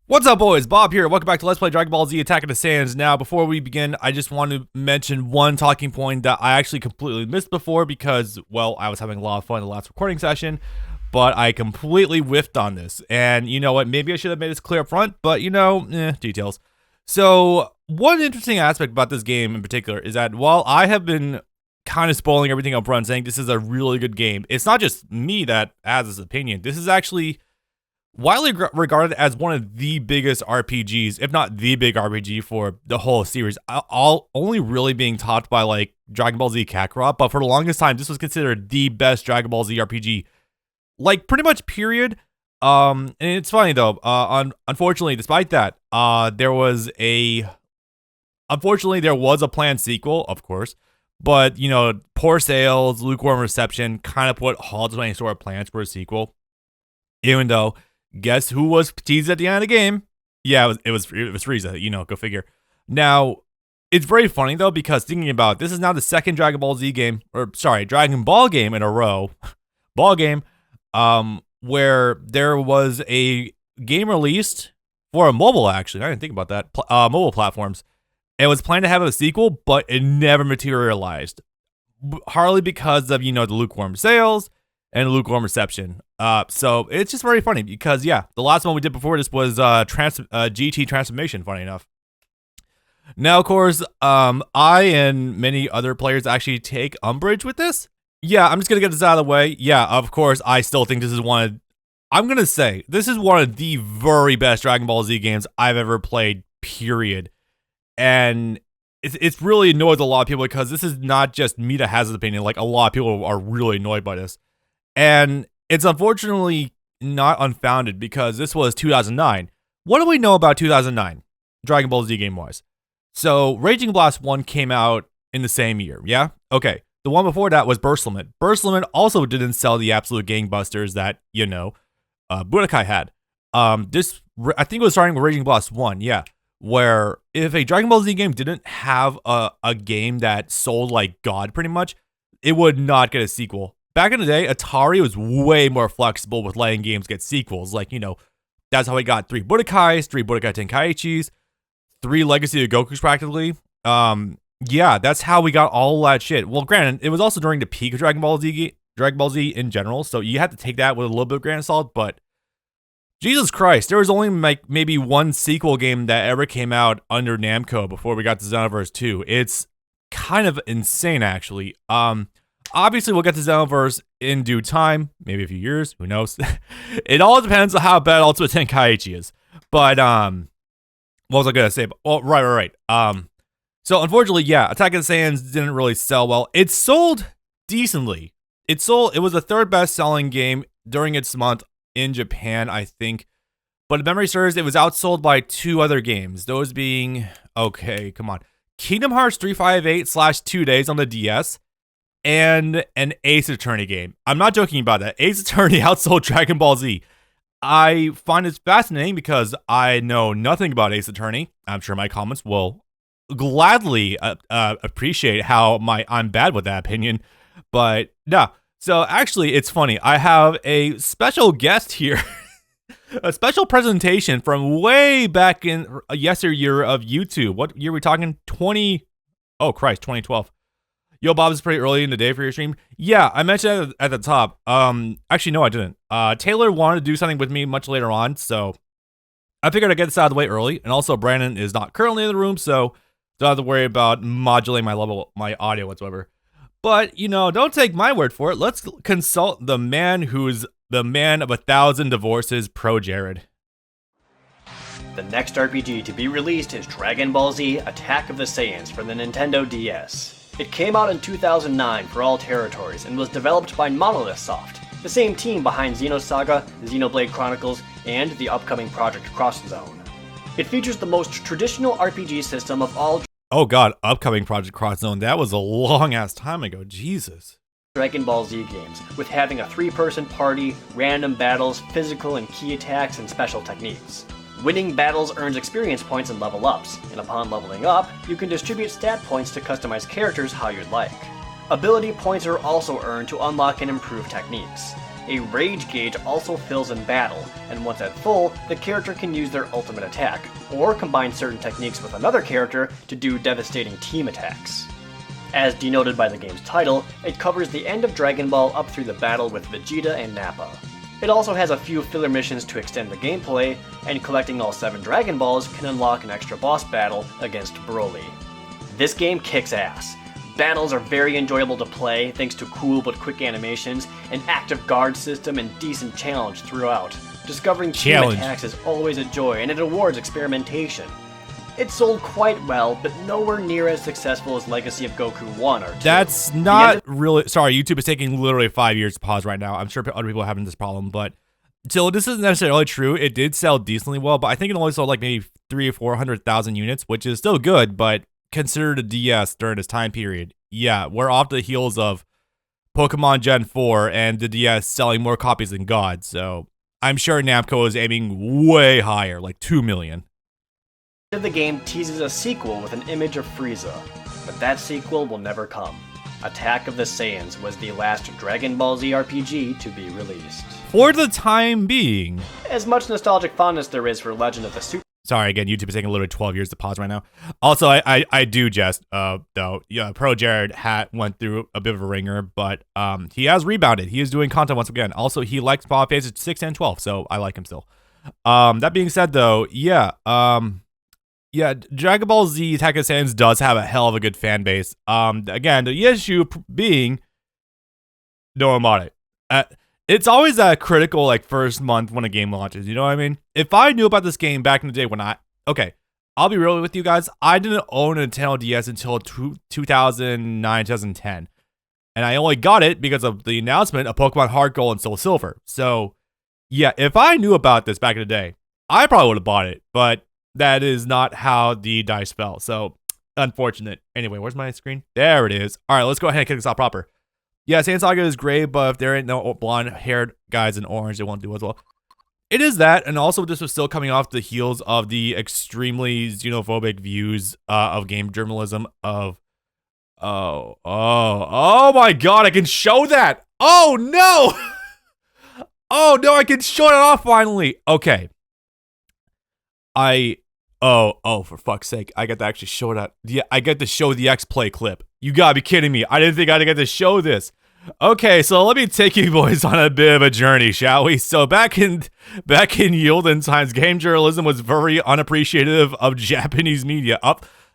What's up, boys? Bob here. Welcome back to Let's Play Dragon Ball Z Attack of the Saiyans. Now, before we begin, I just want to mention one talking point that I actually completely missed before because, well, I was having a lot of fun in the last recording session, but I completely whiffed on this. And you know what? Maybe I should have made this clear up front, but details. So, one interesting aspect about this game in particular is that while I have been kind of spoiling everything up front, saying this is a really good game, it's not just me that has this opinion. This is actually widely regarded as one of the biggest RPGs, if not the big RPG for the whole series. All only really being topped by like Dragon Ball Z Kakarot, but for the longest time, this was considered the best Dragon Ball Z RPG, like pretty much period. And it's funny though. Unfortunately, despite that, there was a planned sequel, of course, but poor sales, lukewarm reception, kind of put halt to any sort of plans for a sequel. Even though, guess who was teased at the end of the game? Yeah, it was Frieza. Go figure. Now, it's very funny though because thinking about it, this is now the second Dragon Ball game in a row, where there was a game released for a mobile. Actually, I didn't think about that. Mobile platforms. It was planned to have a sequel, but it never materialized. Hardly because of the lukewarm sales and lukewarm reception. So it's just very funny because the last one we did before this was GT Transformation, funny enough. Now, of course, I and many other players actually take umbrage with this. Yeah, I'm just gonna get this out of the way. Yeah, of course, I still think this is one of the very best Dragon Ball Z games I've ever played, period. And it's really annoyed a lot of people because this is not just me that has this opinion. Like, a lot of people are really annoyed by this. And it's unfortunately not unfounded because this was 2009. What do we know about 2009, Dragon Ball Z game-wise? So, Raging Blast 1 came out in the same year, yeah? Okay, the one before that was Burst Limit. Burst Limit also didn't sell the absolute gangbusters that, Budokai had. I think it was starting with Raging Blast 1, yeah. Where if a Dragon Ball Z game didn't have a game that sold like God pretty much, it would not get a sequel. Back in the day, Atari was way more flexible with letting games get sequels. Like, that's how we got 3 Budokais, 3 Budokai Tenkaichis, 3 Legacy of Gokus practically. That's how we got all that shit. Well, granted, it was also during the peak of Dragon Ball Z in general, so you have to take that with a little bit of grain of salt, but Jesus Christ, there was only like maybe one sequel game that ever came out under Namco before we got to Xenoverse 2. It's kind of insane, actually. Obviously, we'll get to Xenoverse in due time, maybe a few years, who knows. It all depends on how bad Ultimate Tenkaichi is. But, what was I going to say? Oh, right. So, unfortunately, Attack of the Saiyans didn't really sell well. It sold decently. It was the 3rd best-selling game during its month in Japan, I think. But if memory serves, it was outsold by 2 other games. Those being, Kingdom Hearts 358/2 Days on the DS, and an Ace Attorney game. I'm not joking about that. Ace Attorney outsold Dragon Ball Z. I find this fascinating because I know nothing about Ace Attorney. I'm sure my comments will gladly appreciate how I'm bad with that opinion. But no. So actually, it's funny. I have a special guest here. A special presentation from way back in yesteryear of YouTube. What year are we talking? 2012. Yo, Bob, is pretty early in the day for your stream. Yeah, I mentioned it at the top. Actually, no, I didn't. Taylor wanted to do something with me much later on, so I figured I'd get this out of the way early. And also, Brandon is not currently in the room, so don't have to worry about modulating my audio whatsoever. But, don't take my word for it. Let's consult the man who's the man of 1,000 divorces, Pro Jared. The next RPG to be released is Dragon Ball Z Attack of the Saiyans for the Nintendo DS. It came out in 2009 for all territories and was developed by Monolith Soft, the same team behind Xenosaga, Xenoblade Chronicles, and the upcoming Project Cross Zone. It features the most traditional RPG system of all Oh god, upcoming Project Cross Zone. That was a long-ass time ago. Jesus. Dragon Ball Z games, with having a 3-person party, random battles, physical and key attacks, and special techniques. Winning battles earns experience points and level ups, and upon leveling up, you can distribute stat points to customize characters how you'd like. Ability points are also earned to unlock and improve techniques. A rage gauge also fills in battle, and once at full, the character can use their ultimate attack, or combine certain techniques with another character to do devastating team attacks. As denoted by the game's title, it covers the end of Dragon Ball up through the battle with Vegeta and Nappa. It also has a few filler missions to extend the gameplay, and collecting all 7 Dragon Balls can unlock an extra boss battle against Broly. This game kicks ass. Battles are very enjoyable to play thanks to cool but quick animations, an active guard system, and decent challenge throughout. Discovering team attacks is always a joy, and it rewards experimentation. It sold quite well, but nowhere near as successful as Legacy of Goku 1 or 2. That's not really... Sorry, YouTube is taking literally 5 years to pause right now. I'm sure other people are having this problem, but... So this isn't necessarily true. It did sell decently well, but I think it only sold like maybe 300,000 or 400,000 units, which is still good, but considered a DS during this time period. Yeah, we're off the heels of Pokemon Gen 4 and the DS selling more copies than God, so I'm sure Namco is aiming way higher, like 2 million. The game teases a sequel with an image of Frieza, but that sequel will never come. Attack of the Saiyans was the last Dragon Ball Z RPG to be released. For the time being. As much nostalgic fondness there is for Legend of the Super... Sorry, again, YouTube is taking literally 12 years to pause right now. Also, I do jest, though. Yeah, Pro Jared went through a bit of a ringer, but he has rebounded. He is doing content once again. Also, he likes Final Fantasy 6 and 12, so I like him still. That being said, though, yeah, Dragon Ball Z Attack of the Saiyans does have a hell of a good fan base. Again, the issue being, no about it. It's always that critical, like, first month when a game launches, you know what I mean? If I knew about this game back in the day when okay, I'll be real with you guys, I didn't own a Nintendo DS until 2009, 2010. And I only got it because of the announcement of Pokemon Heart Gold and Soul Silver. So, yeah, if I knew about this back in the day, I probably would have bought it, but that is not how the dice fell. So, unfortunate. Anyway, where's my screen? There it is. All right, let's go ahead and kick this off proper. Yeah, Saiyan Saga is great, but if there ain't no blonde-haired guys in orange, it won't do as well. It is that, and also this was still coming off the heels of the extremely xenophobic views of game journalism of... Oh my god, I can show that! Oh, no! Oh, no, I can show it off finally! Okay. Oh, for fuck's sake. I get to actually show that. Yeah, I get to show the X-Play clip. You gotta be kidding me. I didn't think I'd get to show this. Okay, so let me take you boys on a bit of a journey, shall we? So back in olden times, game journalism was very unappreciative of Japanese media.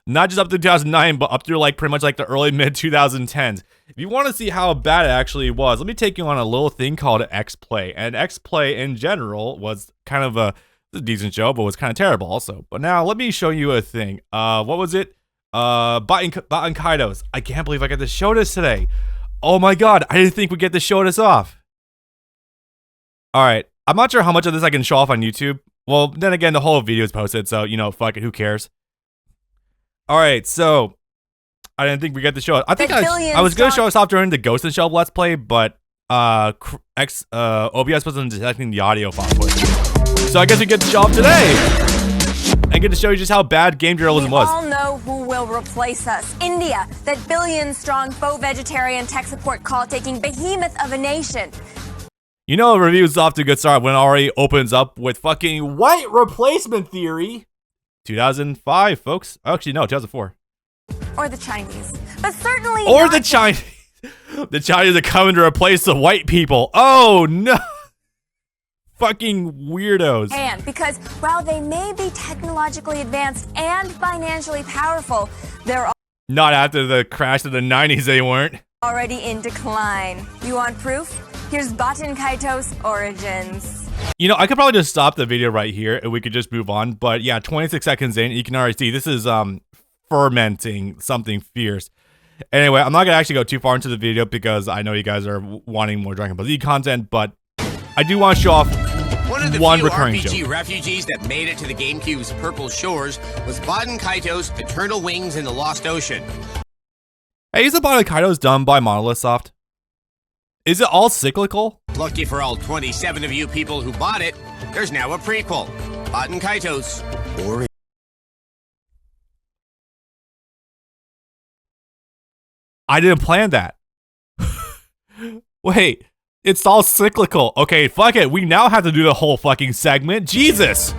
Not just up to 2009, but up through like pretty much like the early mid 2010s. If you want to see how bad it actually was, let me take you on a little thing called X-Play. And X-Play in general was kind of a decent show, but was kind of terrible also. But now let me show you a thing. What was it? Baten Kaidos. I can't believe I got to show this today. Oh my god, I didn't think we'd get to show this off. Alright, I'm not sure how much of this I can show off on YouTube. Well, then again, the whole video is posted, so, fuck it, who cares? Alright, so, I didn't think we'd get to show it. I think I was going to show us off during the Ghost in the Shell Let's Play, but, OBS wasn't detecting the audio file for it. So I guess we get to show off today! And get to show you just how bad game journalism was. We all know who will replace us. India, that billion-strong faux-vegetarian tech support call-taking behemoth of a nation. You know, a review is off to a good start when it already opens up with fucking white replacement theory. 2005, folks. Actually, no, 2004. Or the Chinese. But certainly Or the Chinese. The Chinese are coming to replace the white people. Oh, no. Fucking weirdos. And because while they may be technologically advanced and financially powerful, they're not after the crash of the 90s, they weren't. Already in decline. You want proof? Here's Baten Kaito's origins. I could probably just stop the video right here and we could just move on. But yeah, 26 seconds in, you can already see this is fermenting something fierce. Anyway, I'm not gonna actually go too far into the video because I know you guys are wanting more Dragon Ball Z content, but I do want to show off one of the few RPG joke. refugees that made it to the GameCube's purple shores was Baten Kaito's Eternal Wings in the Lost Ocean. Hey, is the Baten Kaitos done by Monolith Soft? Is it all cyclical? Lucky for all 27 of you people who bought it, there's now a prequel. Baten Kaito's Origins. I didn't plan that. Wait, It's all cyclical. Okay, fuck it. We now have to do the whole fucking segment. Jesus.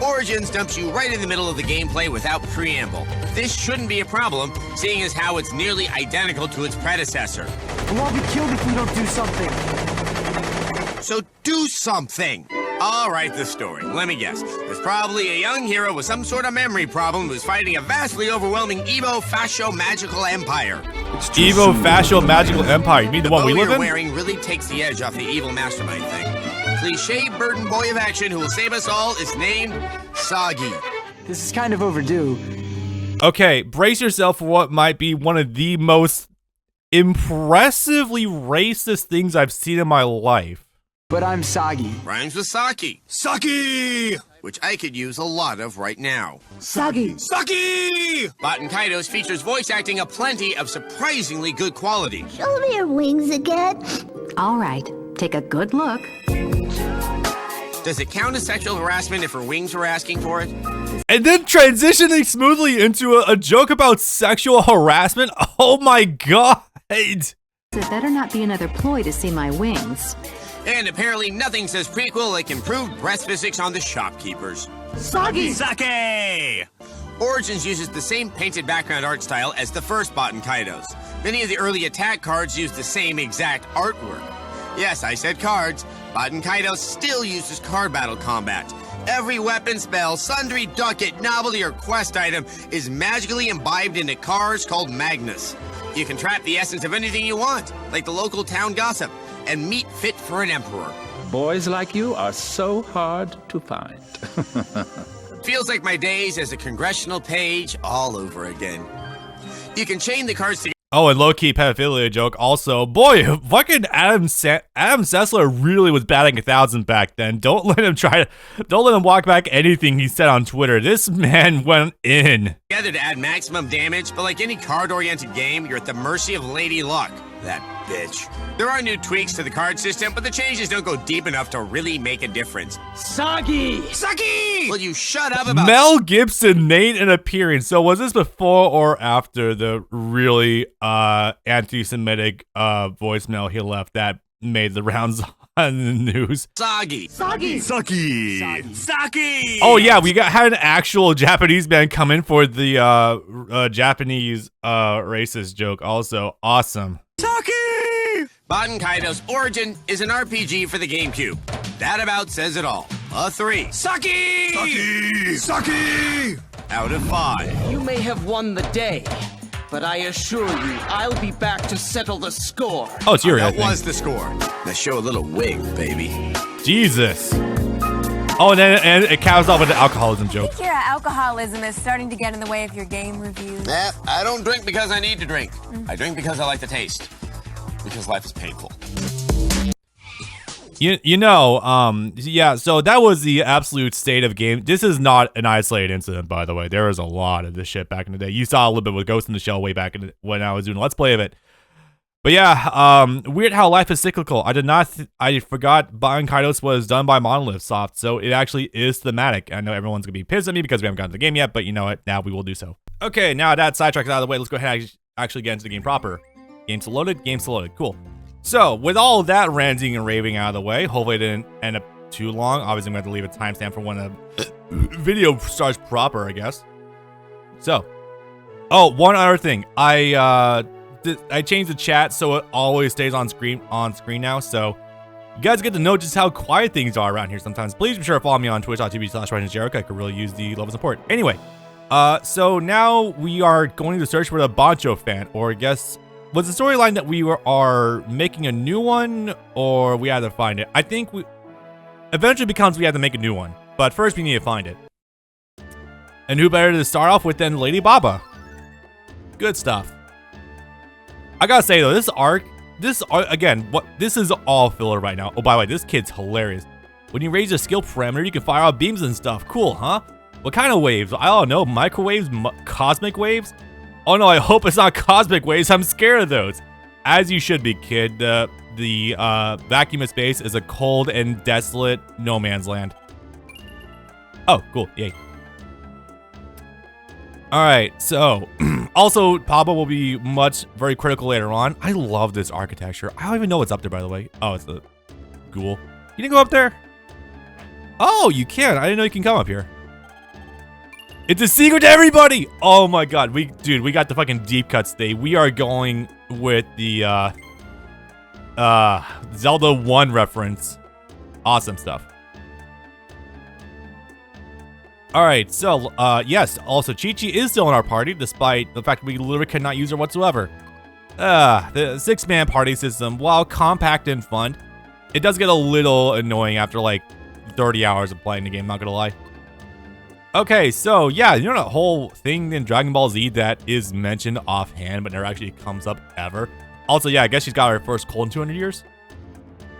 Origins dumps you right in the middle of the gameplay without preamble. This shouldn't be a problem, seeing as how it's nearly identical to its predecessor. We'll all be killed if we don't do something. So do something! All right, the story. Let me guess. There's probably a young hero with some sort of memory problem who's fighting a vastly overwhelming Evo Fascio magical empire. Evo Fascio magical empire. You mean the one we live in? The bow you're wearing really takes the edge off the evil mastermind thing. Cliché burden boy of action who will save us all is named Soggy. This is kind of overdue. Okay, brace yourself for what might be one of the most impressively racist things I've seen in my life. But I'm Soggy. Rhymes with Saki. Saki! Which I could use a lot of right now. Soggy. Saki! Baten Kaitos features voice acting aplenty of surprisingly good quality. Show me your wings again. All right, take a good look. Does it count as sexual harassment if her wings were asking for it? And then transitioning smoothly into a joke about sexual harassment? Oh my god! It better not be another ploy to see my wings. And apparently nothing says prequel like improved breath physics on the shopkeepers. Soggy! Sake! Origins uses the same painted background art style as the first Baten Kaitos. Many of the early attack cards use the same exact artwork. Yes, I said cards. Baten Kaitos still uses card battle combat. Every weapon, spell, sundry, ducat, novelty, or quest item is magically imbibed into cards called Magnus. You can trap the essence of anything you want, like the local town gossip, and meat fit for an emperor. Boys like you are so hard to find. Feels like my days as a congressional page all over again. You can chain the cards together. Oh, and low-key pedophilia joke also. Boy, fucking Adam Sessler really was batting 1,000 back then. Don't let him walk back anything he said on Twitter. This man went in. Together to add maximum damage, but like any card-oriented game, you're at the mercy of Lady Luck. That bitch. There are new tweaks to the card system, but the changes don't go deep enough to really make a difference. Soggy! Sucky! Will you shut up about Mel Gibson made an appearance. So was this before or after the really anti-Semitic voicemail he left that made the rounds on the news? Soggy. Soggy! Sucky. Soggy. Sucky! Oh yeah, we had an actual Japanese man come in for the Japanese racist joke also. Awesome. Sucky! Baten Kaitos Origin is an RPG for the GameCube. That about says it all. A 3. Sucky! Sucky! Sucky! Out of 5. You may have won the day, but I assure you, I'll be back to settle the score. Oh, it's your That thing. was the score. Now show a little wig, baby. Jesus. Oh, and it caps off with the alcoholism joke. I think your alcoholism is starting to get in the way of your game reviews. Nah, I don't drink because I need to drink. I drink because I like the taste. Because life is painful. Yeah, so that was the absolute state of game. This is not an isolated incident, by the way. There was a lot of this shit back in the day. You saw a little bit with Ghost in the Shell way back when I was doing a Let's Play of it. But yeah, weird how life is cyclical. I forgot Baten Kaitos was done by Monolith Soft, so it actually is thematic. I know everyone's gonna be pissed at me because we haven't gotten to the game yet, but you know what? Now we will do so. Okay, now that sidetrack's out of the way, let's go ahead and actually get into the game proper. Game's loaded, cool. So, with all of that ranting and raving out of the way, hopefully it didn't end up too long. Obviously, I'm going to have to leave a timestamp for when the video starts proper, I guess. So, oh, one other thing. I changed the chat so it always stays on screen now, so you guys get to know just how quiet things are around here sometimes. Please be sure to follow me on twitch.tv/RyanJericho. I could really use the love of support. Anyway, so now we are going to search for the Bancho fan, or I guess... Was the storyline that we are making a new one, or we had to find it? I think we eventually becomes we have to make a new one, but first we need to find it. And who better to start off with than Lady Baba? Good stuff. I gotta say though, this is all filler right now. Oh, by the way, this kid's hilarious. When you raise your skill parameter, you can fire out beams and stuff. Cool, huh? What kind of waves? I don't know. Microwaves? Cosmic waves? Oh no, I hope it's not cosmic waves. I'm scared of those. As you should be, kid. The vacuum of space is a cold and desolate no man's land. Oh, cool. Yay. Alright, so Also, Pablo will be very critical later on. I love this architecture. I don't even know what's up there, by the way. Oh, it's the ghoul. You didn't go up there? Oh, you can. I didn't know you can come up here. It's a secret to everybody. Oh my god, we got the fucking deep cut today. We are going with the Zelda 1 reference. Awesome stuff. Alright, so, yes, also Chi-Chi is still in our party, despite the fact that we literally cannot use her whatsoever. The 6-man party system, while compact and fun, it does get a little annoying after, like, 30 hours of playing the game, not gonna lie. Okay, so, yeah, you know that whole thing in Dragon Ball Z that is mentioned offhand, but never actually comes up ever? Also, yeah, I guess she's got her first cold in 200 years?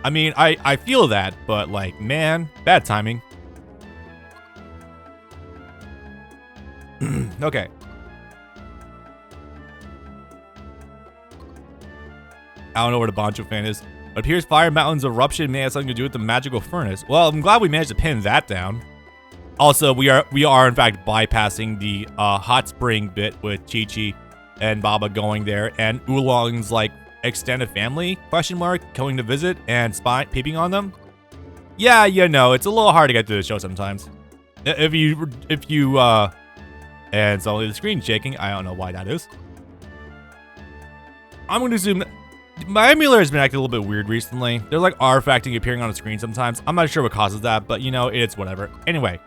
I mean, I feel that, but, like, man, bad timing. Okay. I don't know where the Bancho fan is. But appears Fire Mountain's eruption may have something to do with the magical furnace. Well, I'm glad we managed to pin that down. Also, we are in fact bypassing the hot spring bit with Chi-Chi and Baba going there, and Oolong's like extended family going to visit and peeping on them. Yeah, you know, it's a little hard to get through the show sometimes. If you and suddenly the screen's shaking. I don't know why that is. I'm going to assume that my emulator has been acting a little bit weird recently. They're like artifacting appearing on the screen sometimes. I'm not sure what causes that, but you know, it's whatever. Anyway,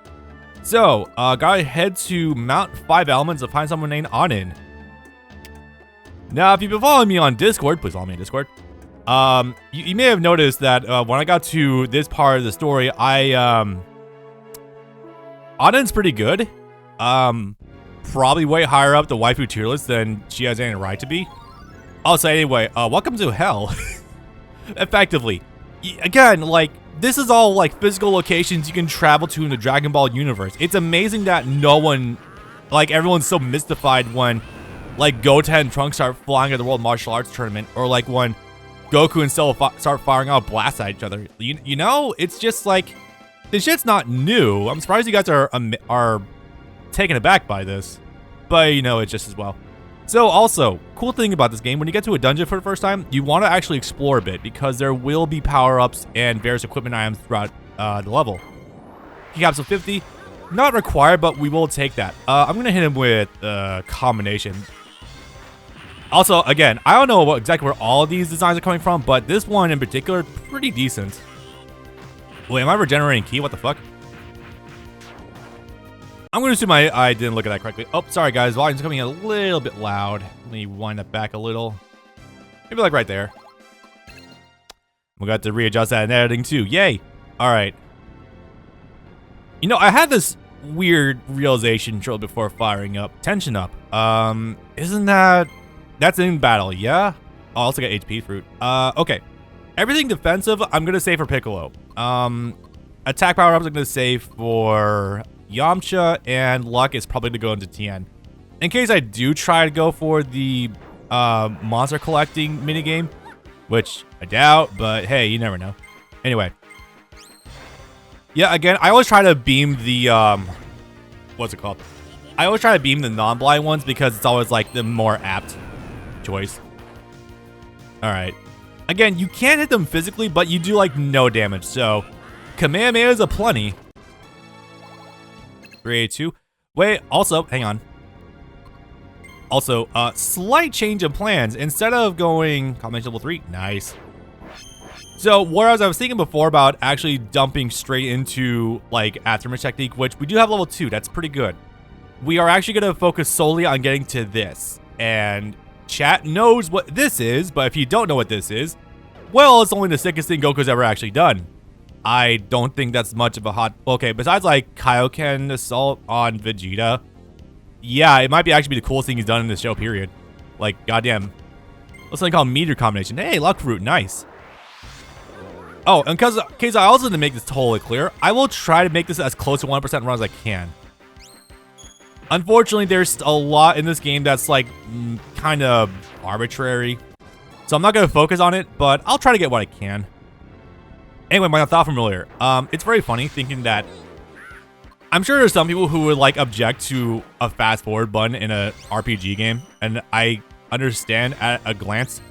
so gotta head to Mount 5 Elements to find someone named Anin. Now, if you've been following me on Discord, please follow me on Discord. You may have noticed that when I got to this part of the story, Anin's pretty good. Probably way higher up the waifu tier list than she has any right to be. Also, anyway, welcome to hell. Effectively. Again, like, this is all, like, physical locations you can travel to in the Dragon Ball universe. It's amazing that no one, like, everyone's so mystified when, like, Goten and Trunks start flying at the World Martial Arts Tournament, or, like, when Goku and Cell start firing out blasts at each other. You know, it's just, like, this shit's not new. I'm surprised you guys are taken aback by this. But, you know, it's just as well. So, also, cool thing about this game, when you get to a dungeon for the first time, you want to actually explore a bit, because there will be power-ups and various equipment items throughout the level. Key capsule 50, not required, but we will take that. I'm going to hit him with combination. Also, again, I don't know exactly where all of these designs are coming from, but this one in particular, pretty decent. Wait, am I regenerating ki? What the fuck? I'm going to assume I didn't look at that correctly. Oh, sorry guys, volume's coming in a little bit loud. Let me wind that back a little. Maybe like right there. We got to readjust that in editing too. Yay! Alright. You know, I had this weird realization shortly before firing up. Tension up. Isn't that... That's in battle, yeah? Oh, I also got HP fruit. Okay. Everything defensive, I'm going to save for Piccolo. Attack power-ups, I'm going to save for Yamcha, and luck is probably to go into Tien. In case I do try to go for the monster collecting minigame, which I doubt, but hey, you never know. Anyway. Yeah, again, I always try to beam the, what's it called? I always try to beam the non-blind ones because it's always like the more apt choice. Alright. Again, you can't hit them physically, but you do like no damage, so Kamehameha is aplenty. 382. Wait, also, hang on. Also, slight change of plans. Instead of going combination level 3, nice. So, whereas I was thinking before about actually dumping straight into, like, Aftermath technique, which we do have level 2, that's pretty good. We are actually going to focus solely on getting to this. And chat knows what this is, but if you don't know what this is, well, it's only the sickest thing Goku's ever actually done. I don't think that's much of a hot... Okay, besides, like, Kaioken Assault on Vegeta, yeah, it might be actually be the coolest thing he's done in this show, period. Like, goddamn. What's something called Meteor Combination? Hey, Luck Fruit, nice. Oh, and because I also need to make this totally clear, I will try to make this as close to 100% run as I can. Unfortunately, there's a lot in this game that's, like, kind of arbitrary. So I'm not going to focus on it, but I'll try to get what I can. Anyway, my thought from earlier. It's very funny thinking that I'm sure there's some people who would like object to a fast forward button in a RPG game, and I understand at a glance.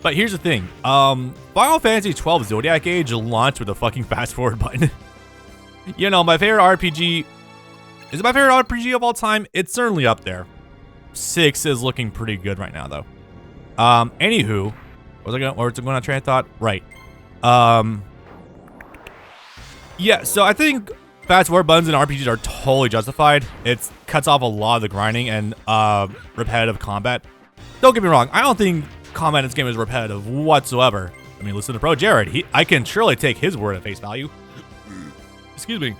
But here's the thing, Final Fantasy XII Zodiac Age launched with a fucking fast forward button. You know, my favorite RPG, is it my favorite RPG of all time? It's certainly up there. 6 is looking pretty good right now though. Anywho, was I going on train of thought? Right. Yeah, so I think fast forward buttons in RPGs are totally justified. It cuts off a lot of the grinding and repetitive combat. Don't get me wrong, I don't think combat in this game is repetitive whatsoever. I mean, listen to Pro Jared. I can surely take his word at face value. Excuse me.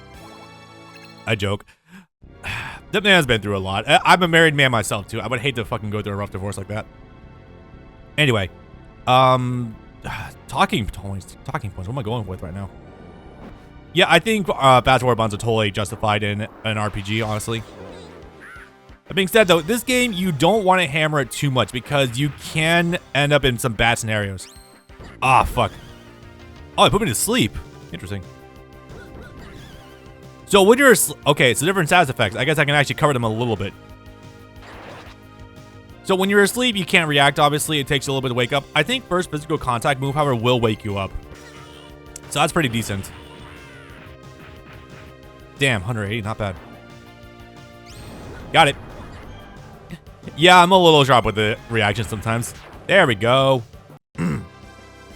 I joke. That man's been through a lot. I'm a married man myself too. I would hate to fucking go through a rough divorce like that. Anyway, talking points. What am I going with right now? Yeah, I think fast forward buttons are totally justified in an RPG, honestly. That being said, though, this game, you don't want to hammer it too much because you can end up in some bad scenarios. Ah, fuck. Oh, it put me to sleep. Interesting. So when you're... Okay, so different status effects. I guess I can actually cover them a little bit. So when you're asleep, you can't react, obviously. It takes you a little bit to wake up. I think first physical contact move, however, will wake you up. So that's pretty decent. Damn, 180, not bad. Got it. Yeah, I'm a little sharp with the reaction sometimes. There we go.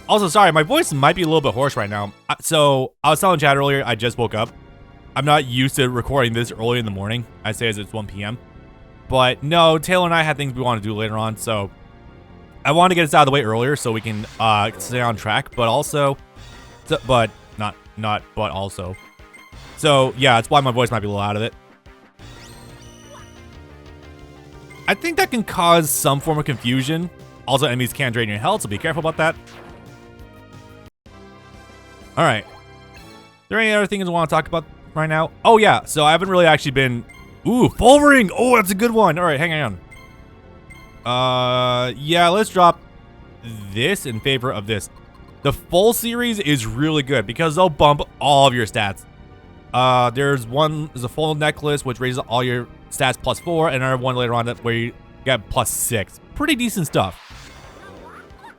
Also, sorry, my voice might be a little bit hoarse right now. So, I was telling Chad earlier, I just woke up. I'm not used to recording this early in the morning. I say as it's 1 p.m. But no, Taylor and I had things we want to do later on, so I want to get this out of the way earlier so we can stay on track, but also, but also. So, yeah, that's why my voice might be a little out of it. I think that can cause some form of confusion. Also, enemies can drain your health, so be careful about that. Alright. Are there any other things I want to talk about right now? Oh, yeah. So, I haven't really actually been... Ooh, full ring! Oh, that's a good one. Alright, hang on. Yeah, let's drop this in favor of this. The full series is really good because they'll bump all of your stats. There's a full necklace which raises all your stats +4, and another one later on that where you get +6. Pretty decent stuff.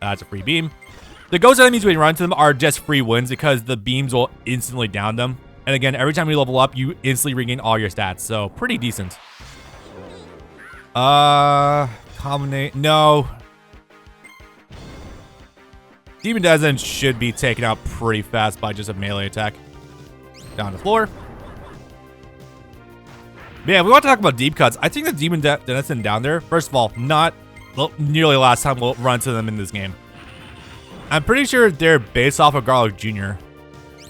That's a free beam. The ghost enemies when you run into them are just free wins because the beams will instantly down them. And again, every time you level up, you instantly regain all your stats. So pretty decent. Combinate. No. Demon Descent should be taken out pretty fast by just a melee attack. Down the floor. Man, we want to talk about deep cuts. I think the Demon Descent down there, first of all, not nearly the last time we'll run to them in this game. I'm pretty sure they're based off of Garlic Jr.,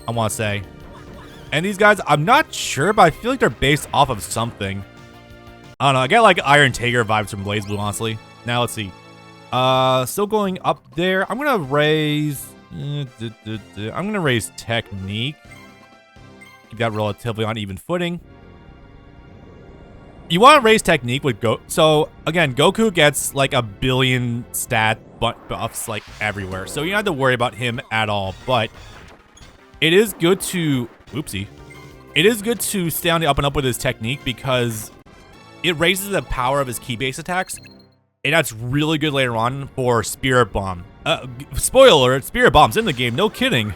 I want to say. And these guys, I'm not sure, but I feel like they're based off of something. I don't know. I get like Iron Tiger vibes from BlazBlue, honestly. Now, let's see. Still going up there. I'm going to raise... I'm going to raise Technique. Keep that relatively on even footing. You want to raise Technique with Goku. So, again, Goku gets like 1 billion stat buffs like everywhere. So, you don't have to worry about him at all. But it is good to... Oopsie. It is good to stay on the up and up with his Technique because it raises the power of his key-based attacks. And that's really good later on for Spirit Bomb. Spoiler alert, Spirit Bomb's in the game. No kidding.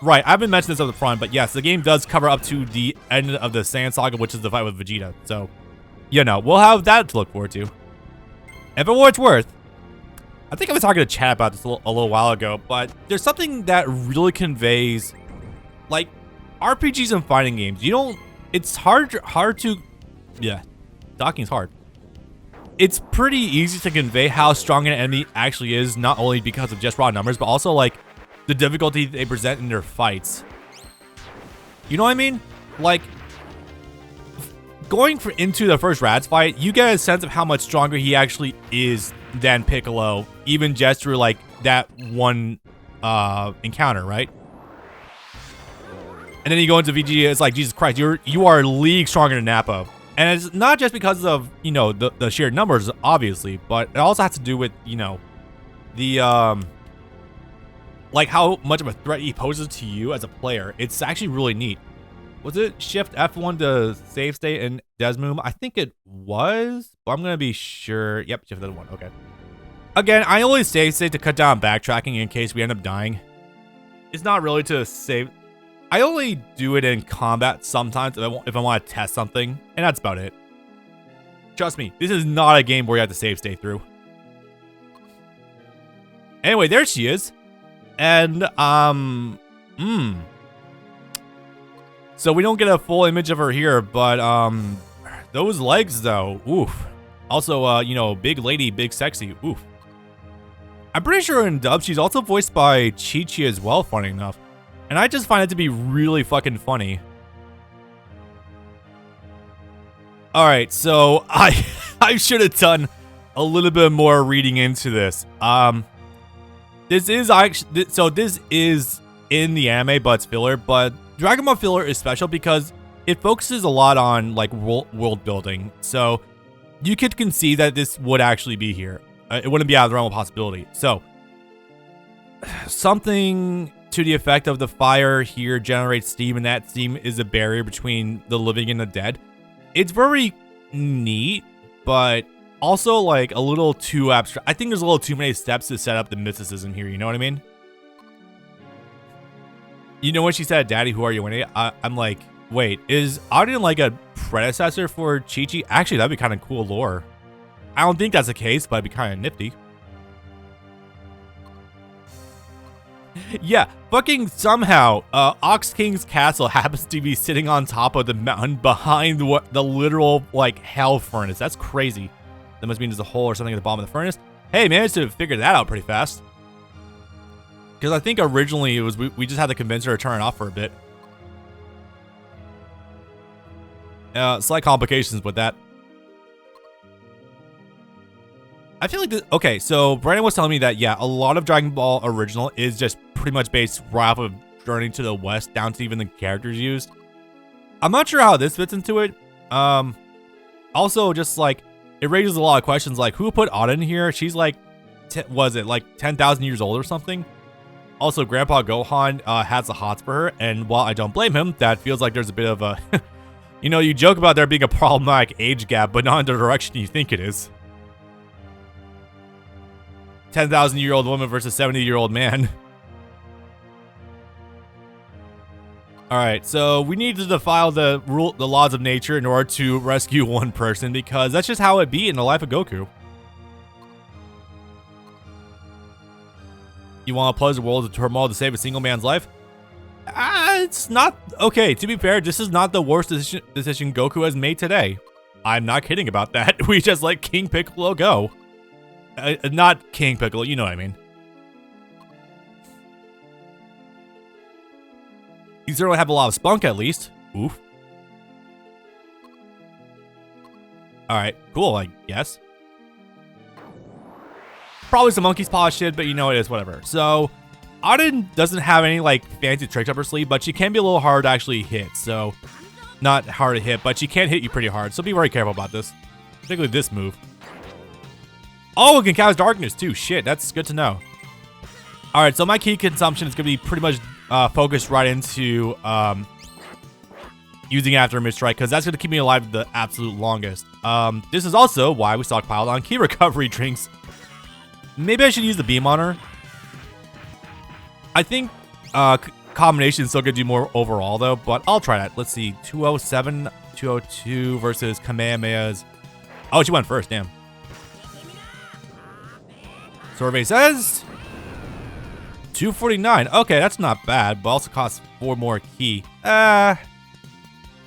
Right, I haven't mentioned this up front, but yes, the game does cover up to the end of the Saiyan Saga, which is the fight with Vegeta. So, you know, we'll have that to look forward to. And for what it's worth, I think I was talking to Chad about this a little while ago, but there's something that really conveys, like, RPGs and fighting games. You don't, it's hard to, yeah, docking's hard. It's pretty easy to convey how strong an enemy actually is, not only because of just raw numbers, but also, like, the difficulty they present in their fights. You know what I mean? Like, going into the first Radz fight, you get a sense of how much stronger he actually is than Piccolo, even just through, like, that one encounter, right? And then you go into Vegeta, it's like, Jesus Christ, you are a league stronger than Nappa. And it's not just because of, you know, the sheer numbers, obviously, but it also has to do with, you know, the, like how much of a threat he poses to you as a player. It's actually really neat. Was it Shift F1 to save state in Desmoom? I think it was, but I'm gonna be sure. Yep, Shift F1. Okay. Again, I only save state to cut down backtracking in case we end up dying. It's not really to save. I only do it in combat sometimes if I want to test something, and that's about it. Trust me, this is not a game where you have to save state through. Anyway, there she is. And, so we don't get a full image of her here, but, those legs, though, oof. Also, you know, big lady, big sexy, oof. I'm pretty sure in dub, she's also voiced by Chi-Chi as well, funny enough. And I just find it to be really fucking funny. Alright, so I should have done a little bit more reading into this. This is actually, so this is in the anime, but it's filler. But Dragon Ball filler is special because it focuses a lot on like world building. So you could concede that this would actually be here. It wouldn't be out of the realm of possibility. So something to the effect of the fire here generates steam, and that steam is a barrier between the living and the dead. It's very neat, but also like a little too abstract. I think there's a little too many steps to set up the mysticism here. You know what I mean? You know when she said, "Daddy, who are you?" I'm like, wait, is Anin like a predecessor for Chi-Chi? Actually, that'd be kind of cool lore. I don't think that's the case, but it'd be kind of nifty. Yeah, fucking somehow, Ox King's castle happens to be sitting on top of the mountain behind the literal, like, hell furnace. That's crazy. That must mean there's a hole or something at the bottom of the furnace. Hey, managed to figure that out pretty fast. Because I think originally it was we just had to convince her to turn it off for a bit. Slight complications with that. I feel like this, okay, so Brandon was telling me that, yeah, a lot of Dragon Ball original is just pretty much based right off of Journey to the West, down to even the characters used. I'm not sure how this fits into it. Also, just like, it raises a lot of questions, like, who put Anin here? She's like, was it like 10,000 years old or something? Also, Grandpa Gohan has the hots for her, and while I don't blame him, that feels like there's a bit of a, you know, you joke about there being a problematic age gap, but not in the direction you think it is. 10,000-year-old woman versus 70-year-old man. Alright, so we need to defy the laws of nature in order to rescue one person, because that's just how it be in the life of Goku. You want to plunge the world of turmoil to save a single man's life? It's not... Okay, to be fair, this is not the worst decision Goku has made today. I'm not kidding about that. We just let King Piccolo go. Not King Piccolo, you know what I mean. You certainly have a lot of spunk, at least. Oof. Alright, cool, I guess. Probably some monkey's paw shit, but you know it is, whatever. So, Anin doesn't have any, like, fancy tricks up her sleeve, but she can be a little hard to actually hit, so... Not hard to hit, but she can hit you pretty hard, so be very careful about this. Particularly this move. Oh, it can cast darkness too. Shit, that's good to know. Alright, so my key consumption is going to be pretty much focused right into using After Mid-Strike, because that's going to keep me alive the absolute longest. This is also why we stockpiled on key recovery drinks. Maybe I should use the beam on her. I think combination is still going to do more overall, though, but I'll try that. Let's see. 207, 202 versus Kamehameha's. Oh, she went first. Damn. Survey says 249. Okay, that's not bad, but also costs 4 more key. I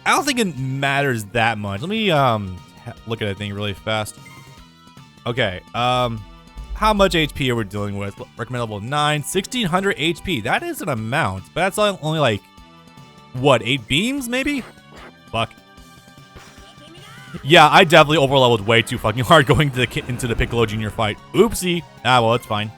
don't think it matters that much. Let me look at that thing really fast. Okay, how much HP are we dealing with? Recommend level 9, 1600 HP. That is an amount, but that's only like, what, 8 beams maybe? Fuck. Yeah, I definitely overleveled way too fucking hard going into the Piccolo Jr. fight. Oopsie. Ah, well, it's fine.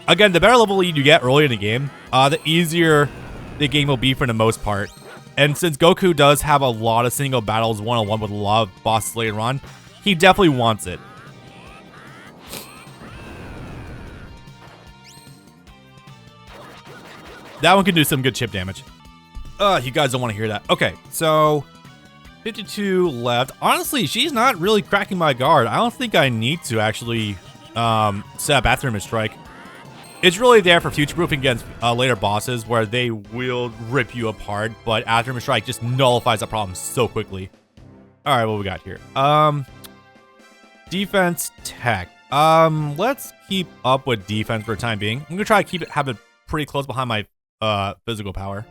Again, the better level lead you get early in the game, the easier the game will be for the most part. And since Goku does have a lot of single battles one-on-one with a lot of bosses later on, he definitely wants it. That one can do some good chip damage. You guys don't want to hear that. Okay, so 52 left. Honestly, she's not really cracking my guard. I don't think I need to actually set up Aftermath Strike. It's really there for future-proofing against later bosses where they will rip you apart, but Aftermath Strike just nullifies that problem so quickly. All right, what we got here? Defense tech. Let's keep up with defense for the time being. I'm gonna try to have it pretty close behind my physical power.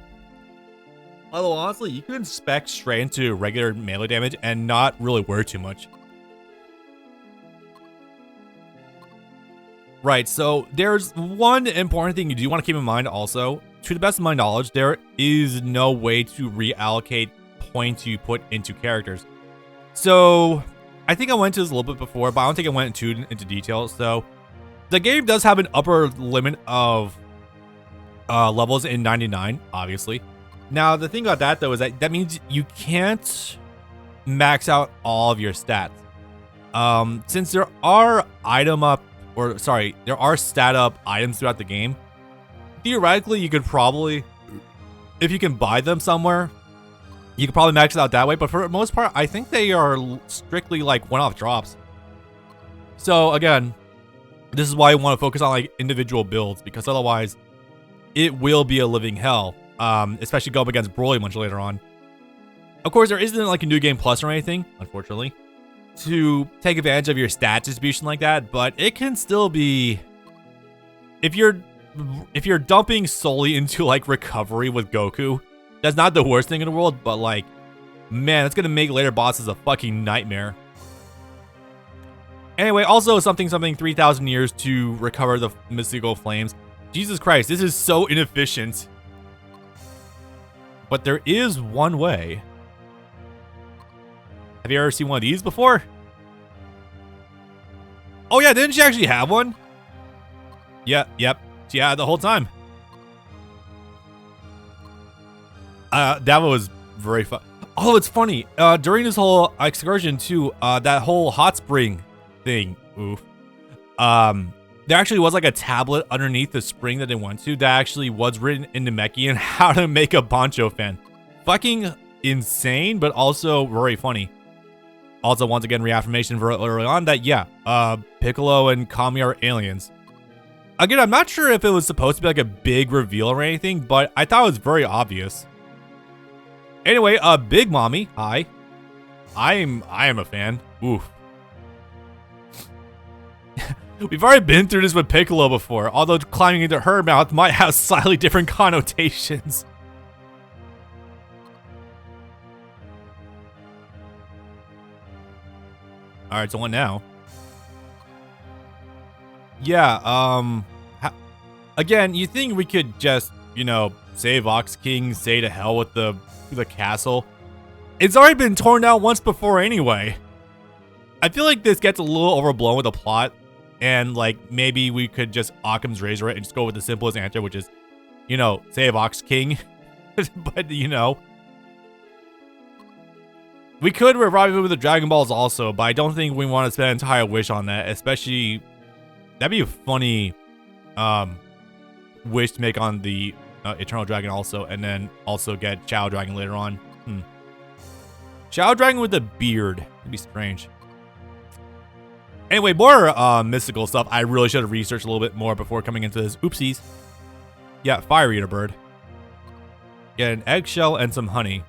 Although honestly, you can spec straight into regular melee damage and not really worry too much. Right, so there's one important thing you do want to keep in mind also. To the best of my knowledge, there is no way to reallocate points you put into characters. So I think I went into this a little bit before, but I don't think I went into detail. So the game does have an upper limit of levels in 99, obviously. Now, the thing about that, though, is that means you can't max out all of your stats. Since there are there are stat up items throughout the game, theoretically, you could probably, if you can buy them somewhere, you could probably max it out that way. But for the most part, I think they are strictly like one-off drops. So again, this is why I want to focus on like individual builds, because otherwise it will be a living hell. Especially going up against Broly much later on. Of course, there isn't like a new game plus or anything, unfortunately, to take advantage of your stat distribution like that, but it can still be, if you're dumping solely into like recovery with Goku, that's not the worst thing in the world, but like, man, it's gonna make later bosses a fucking nightmare. Anyway, also something 3,000 years to recover the mystical flames. Jesus Christ, this is so inefficient. But there is one way. Have you ever seen one of these before? Oh yeah, didn't she actually have one? Yeah, yep. She had the whole time. That was very fun. Oh, it's funny. During this whole excursion too, that whole hot spring thing, oof. There actually was like a tablet underneath the spring that they went to that actually was written in Namekian how to make a Bancho fan. Fucking insane, but also very funny. Also, once again, reaffirmation very early on that, yeah, Piccolo and Kami are aliens. Again, I'm not sure if it was supposed to be like a big reveal or anything, but I thought it was very obvious. Anyway, Big Mommy, hi. I am a fan. Oof. We've already been through this with Piccolo before, although climbing into her mouth might have slightly different connotations. Alright, so what now? Yeah, again, you think we could just, you know, save Ox King, say to hell with the castle. It's already been torn down once before anyway. I feel like this gets a little overblown with the plot. And, like, maybe we could just Occam's razor it and just go with the simplest answer, which is, you know, save Ox King. But, you know. We could revive it with the Dragon Balls also, but I don't think we want to spend an entire wish on that. Especially, that'd be a funny wish to make on the Eternal Dragon also. And then also get Chao Dragon later on. Chao Dragon with a beard. It'd be strange. Anyway, more mystical stuff. I really should have researched a little bit more before coming into this. Oopsies. Yeah, Fire Eater Bird. Get an eggshell and some honey.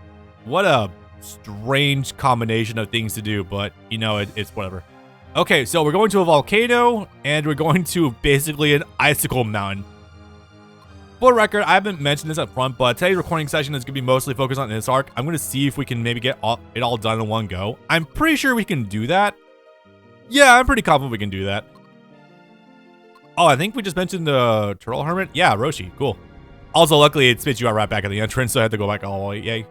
What a strange combination of things to do, but you know, it's whatever. Okay, so we're going to a volcano, and we're going to basically an icicle mountain. For the record, I haven't mentioned this up front, but today's recording session is going to be mostly focused on this arc. I'm going to see if we can maybe get it all done in one go. I'm pretty sure we can do that. Yeah, I'm pretty confident we can do that. Oh, I think we just mentioned the Turtle Hermit. Yeah, Roshi. Cool. Also, luckily, it spits you out right back at the entrance, so I had to go back all the way. Yay.